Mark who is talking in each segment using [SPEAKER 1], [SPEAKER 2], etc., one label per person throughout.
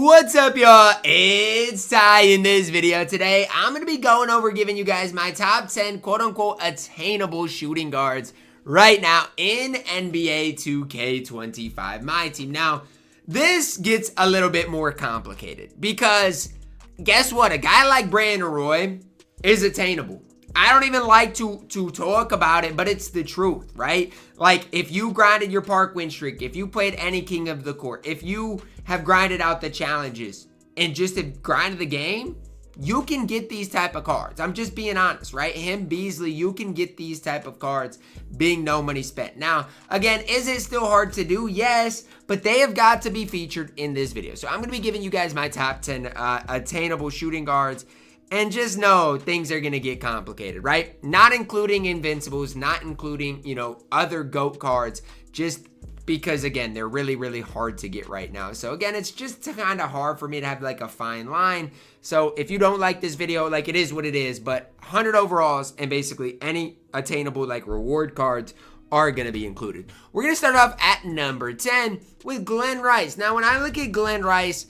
[SPEAKER 1] What's up, y'all? It's Ty. In this video today, I'm going to be going over giving you guys my top 10 quote-unquote attainable shooting guards right now in NBA 2K25 MyTEAM. Now, this gets a little bit more complicated because guess what? A guy like Brandon Roy is attainable. I don't even like to talk about it, but it's the truth, right? Like, if you grinded your park win streak, if you played any king of the court, if you have grinded out the challenges and just have grinded the game, you can get these type of cards. I'm just being honest, right? Him, Beasley, you can get these type of cards being no money spent. Now, again, is it still hard to do? Yes, but they have got to be featured in this video. So I'm going to be giving you guys my top 10 attainable shooting guards. And just know things are going to get complicated, right? Not including invincibles, not including, other GOAT cards, just because, again, they're really, really hard to get right now. So, again, it's just kind of hard for me to have, like, a fine line. So, if you don't like this video, like, it is what it is. But 100 overalls and basically any attainable, like, reward cards are going to be included. We're going to start off at number 10 with Glenn Rice. Now, when I look at Glenn Rice,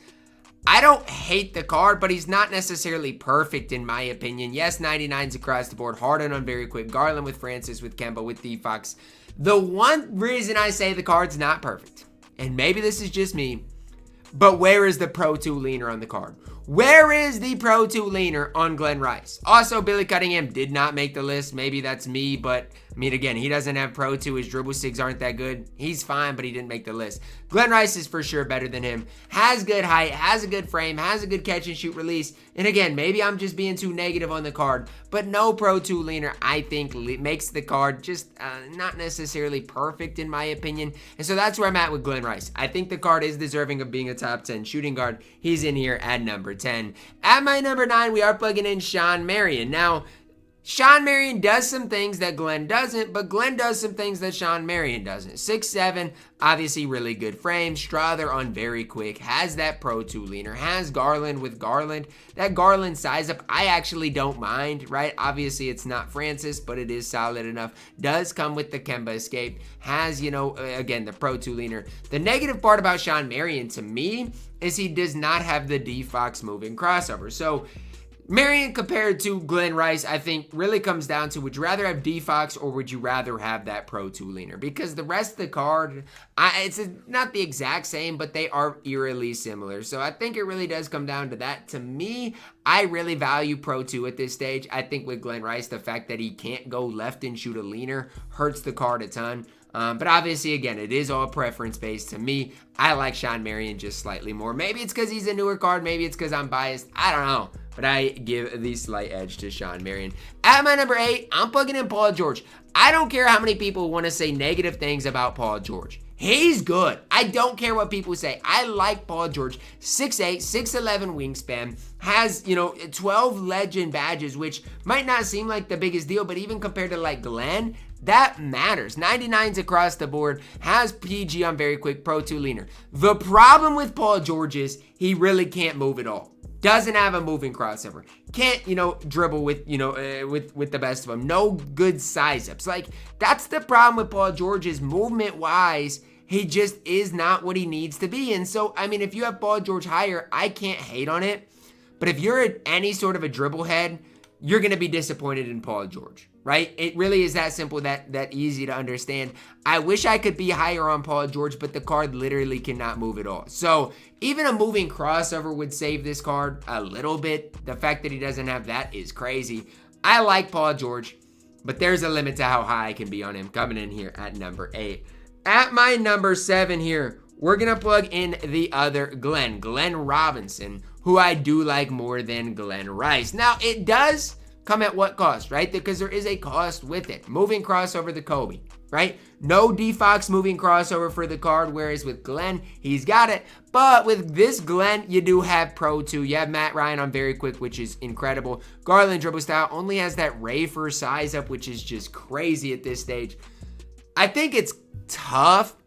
[SPEAKER 1] I don't hate the card, but he's not necessarily perfect in my opinion. Yes, 99s across the board. Harden on very quick. Garland with Francis, with Kemba, with Defox. The one reason I say the card's not perfect, and maybe this is just me, but where is the Pro 2 leaner on the card? Where is the Pro 2 leaner on Glenn Rice? Also, Billy Cunningham did not make the list. Maybe that's me, but I mean, again, he doesn't have Pro 2. His dribble sigs aren't that good. He's fine, but he didn't make the list. Glenn Rice is for sure better than him. Has good height, has a good frame, has a good catch and shoot release. And again, maybe I'm just being too negative on the card, but no Pro 2 leaner, I think, makes the card just not necessarily perfect in my opinion. And so that's where I'm at with Glenn Rice. I think the card is deserving of being a top 10 shooting guard. He's in here at number 10. At my number 9, we are plugging in Shawn Marion. Now, Shawn Marion does some things that Glenn doesn't, but Glenn does some things that Shawn Marion doesn't. 6'7", obviously really good frame. Strother on very quick, has that Pro 2 leaner, has Garland with Garland. That Garland size up, I actually don't mind, right? Obviously, it's not Francis, but it is solid enough. Does come with the Kemba escape, has, again, the Pro 2 leaner. The negative part about Shawn Marion, to me, is he does not have the Defox moving crossover. So, Marion compared to Glenn Rice, I think, really comes down to, would you rather have Defox or would you rather have that Pro 2 leaner? Because the rest of the card, it's not the exact same, but they are eerily similar. So I think it really does come down to that. To me, I really value Pro 2 at this stage. I think with Glenn Rice, the fact that he can't go left and shoot a leaner hurts the card a ton. But obviously, again, it is all preference-based. To me, I like Shawn Marion just slightly more. Maybe it's because he's a newer card. Maybe it's because I'm biased. I don't know. But I give the slight edge to Shawn Marion. At my number 8, I'm plugging in Paul George. I don't care how many people want to say negative things about Paul George. He's good. I don't care what people say. I like Paul George. 6'8", 6'11" wingspan. Has, 12 legend badges, which might not seem like the biggest deal, but even compared to like Glenn, that matters. 99s across the board. Has PG on very quick, Pro 2 leaner. The problem with Paul George is he really can't move at all. Doesn't have a moving crossover. Can't, dribble with, with the best of them. No good size ups. Like, that's the problem with Paul George is movement-wise, he just is not what he needs to be. And so, I mean, if you have Paul George higher, I can't hate on it. But if you're any sort of a dribble head, you're going to be disappointed in Paul George, right? It really is that simple, that easy to understand. I wish I could be higher on Paul George, but the card literally cannot move at all. So even a moving crossover would save this card a little bit. The fact that he doesn't have that is crazy. I like Paul George, but there's a limit to how high I can be on him coming in here at number 8. At my number 7 here, we're going to plug in the other Glenn Robinson, who I do like more than Glenn Rice. Now, it does come at what cost, right? Because there is a cost with it. Moving crossover the Kobe, right? No Defox moving crossover for the card, whereas with Glenn, he's got it. But with this Glenn, you do have Pro 2. You have Matt Ryan on very quick, which is incredible. Garland dribble style only has that Rafer size up, which is just crazy at this stage. I think it's tough,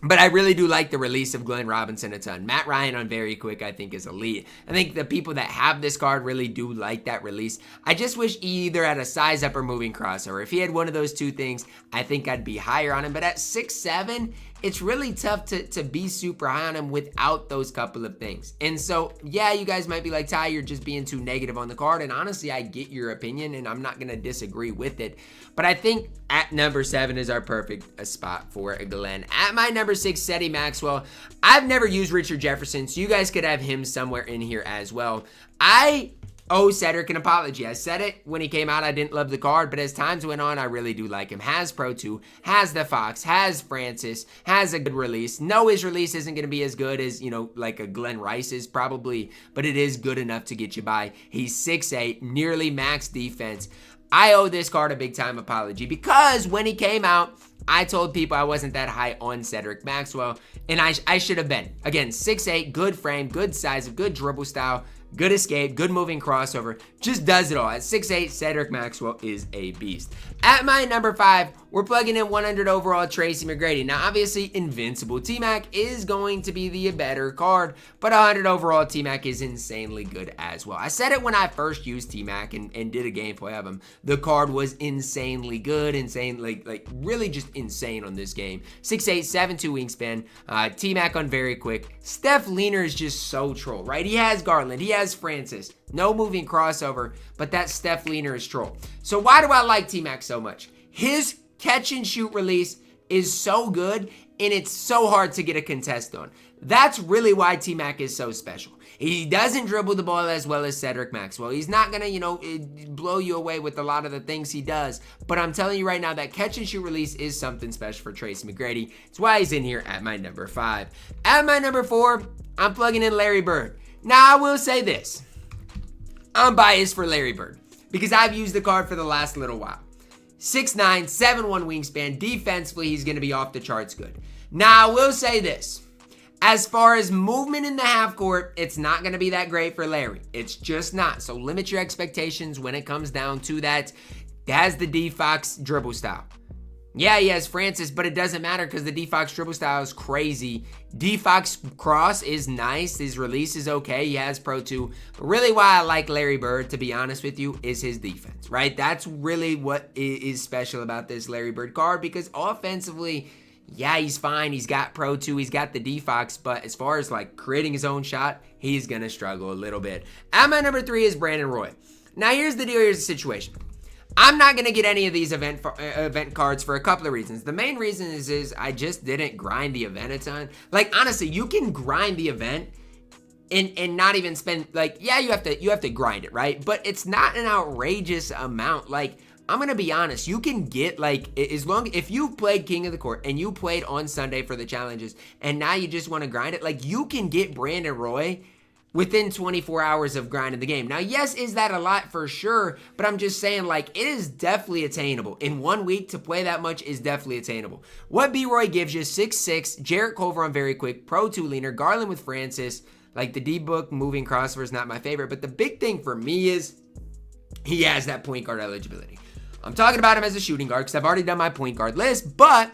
[SPEAKER 1] but I really do like the release of Glenn Robinson a ton. Matt Ryan on very quick, I think, is elite. I think the people that have this card really do like that release. I just wish he either had a size up or moving crossover. If he had one of those two things, I think I'd be higher on him. But at 6'7", it's really tough to be super high on him without those couple of things. And so, yeah, you guys might be like, Ty, you're just being too negative on the card. And honestly, I get your opinion and I'm not going to disagree with it. But I think at number 7 is our perfect spot for Glenn. At my number 6, Ceddy Maxwell. I've never used Richard Jefferson, so you guys could have him somewhere in here as well. I owe Cedric an apology. I said it when he came out, I didn't love the card, but as times went on, I really do like him. Has Pro 2, has the Fox, has Francis, has a good release. No, his release isn't going to be as good as, you know, like a Glenn Rice's probably, but it is good enough to get you by. He's 6'8", nearly max defense. I owe this card a big time apology because when he came out, I told people I wasn't that high on Cedric Maxwell, and I should have been. Again, 6'8", good frame, good size, good dribble style, good escape, good moving crossover, just does it all. At 6'8", Cedric Maxwell is a beast. At my number 5, we're plugging in 100 overall Tracy McGrady. Now, obviously, Invincible T-Mac is going to be the better card, but 100 overall T-Mac is insanely good as well. I said it when I first used T-Mac and did a gameplay of him. The card was insanely good, like really just insane on this game. 6'8", 7'2" wingspan, T-Mac on very quick. Steph Leaner is just so troll, right? He has Garland, he has Francis, no moving crossover, but that Steph Leaner is troll. So why do I like T-Mac so much? His catch and shoot release is so good, and it's so hard to get a contest on. That's really why T-Mac is so special. He doesn't dribble the ball as well as Cedric Maxwell. He's not going to, you know, blow you away with a lot of the things he does. But I'm telling you right now, that catch and shoot release is something special for Tracy McGrady. It's why he's in here at my number 5. At my number 4, I'm plugging in Larry Bird. Now, I will say this. I'm biased for Larry Bird because I've used the card for the last little while. 6'9", 7'1" wingspan. Defensively, he's going to be off the charts good. Now, I will say this. As far as movement in the half court, it's not going to be that great for Larry. It's just not. So limit your expectations when it comes down to that. He has the D-Fox dribble style. Yeah, he has Francis, but it doesn't matter because the D-Fox dribble style is crazy. D-Fox cross is nice. His release is okay. He has Pro 2. But really why I like Larry Bird, to be honest with you, is his defense, right? That's really what is special about this Larry Bird card because offensively, yeah, he's fine. He's got Pro 2. He's got the D-Fox. But as far as like creating his own shot, he's going to struggle a little bit. At my number 3 is Brandon Roy. Now, here's the deal. Here's the situation. I'm not going to get any of these event cards for a couple of reasons. The main reason is I just didn't grind the event a ton. Like, honestly, you can grind the event and not even spend, like, yeah, you have to grind it, right? But it's not an outrageous amount. Like, I'm going to be honest, you can get, like, if you played King of the Court and you played on Sunday for the challenges and now you just want to grind it, like, you can get Brandon Roy within 24 hours of grinding the game. Now, yes, is that a lot for sure, but I'm just saying, like, it is definitely attainable. In 1 week, to play that much is definitely attainable. What B-Roy gives you, 6'6", Jarrett Culver on very quick, Pro 2 leaner, Garland with Francis, like the D-Book moving crossover is not my favorite, but the big thing for me is he has that point guard eligibility. I'm talking about him as a shooting guard because I've already done my point guard list, but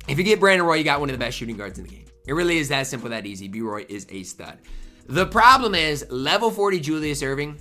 [SPEAKER 1] if you get Brandon Roy, you got one of the best shooting guards in the game. It really is that simple, that easy. B-Roy is a stud. The problem is level 40 Julius Erving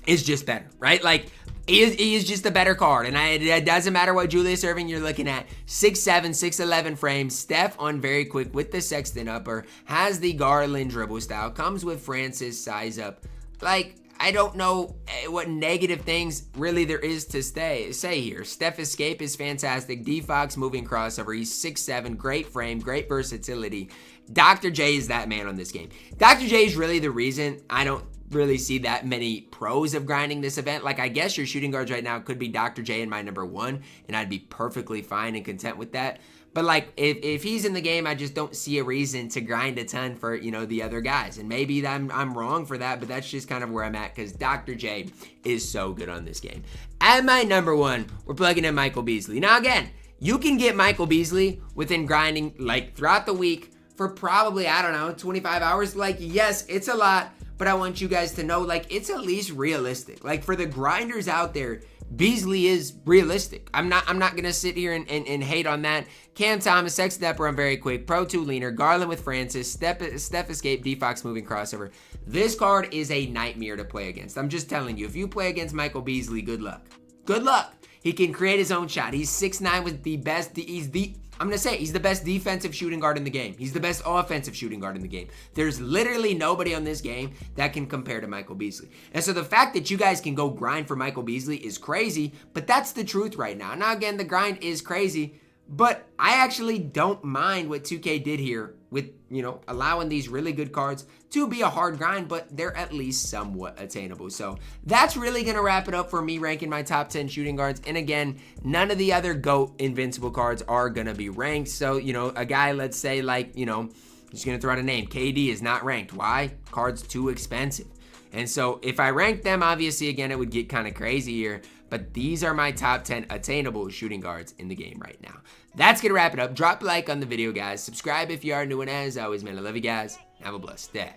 [SPEAKER 1] is just better, right? Like, he is just a better card. And it doesn't matter what Julius Erving you're looking at. 6'7", 6'11 frame. Steph on very quick with the Sexton upper. Has the Garland dribble style. Comes with Francis size up. Like, I don't know what negative things really there is to say here. Steph escape is fantastic. D-Fox moving crossover. He's 6'7", great frame, great versatility. Dr. J is that man on this game. Dr. J is really the reason I don't really see that many pros of grinding this event. Like, I guess your shooting guards right now could be Dr. J in my number 1, and I'd be perfectly fine and content with that. But, like, if he's in the game, I just don't see a reason to grind a ton for, you know, the other guys. And maybe I'm wrong for that, but that's just kind of where I'm at because Dr. J is so good on this game. At my number 1, we're plugging in Michael Beasley. Now, again, you can get Michael Beasley within grinding, like, throughout the week for probably, I don't know, 25 hours. Like, yes, it's a lot, but I want you guys to know, like, it's at least realistic. Like, for the grinders out there, Beasley is realistic. I'm not gonna sit here and hate on that. Cam Thomas, Sexton upper on very quick, Pro 2 leaner, Garland with Francis, Steph escape, D-Fox moving crossover. This card is a nightmare to play against. I'm just telling you, if you play against Michael Beasley, good luck. Good luck. He can create his own shot. He's 6'9" with the best. I'm going to say he's the best defensive shooting guard in the game. He's the best offensive shooting guard in the game. There's literally nobody on this game that can compare to Michael Beasley. And so the fact that you guys can go grind for Michael Beasley is crazy, but that's the truth right now. Now, again, the grind is crazy, but I actually don't mind what 2K did here with, allowing these really good cards to be a hard grind, but they're at least somewhat attainable. So that's really going to wrap it up for me ranking my top 10 shooting guards. And again, none of the other GOAT invincible cards are going to be ranked. So, a guy, let's say like, I'm just going to throw out a name. KD is not ranked. Why? Card's too expensive. And so if I rank them, obviously, again, it would get kind of crazy here. But these are my top 10 attainable shooting guards in the game right now. That's going to wrap it up. Drop a like on the video, guys. Subscribe if you are new. And as always, man, I love you guys. Have a blessed day.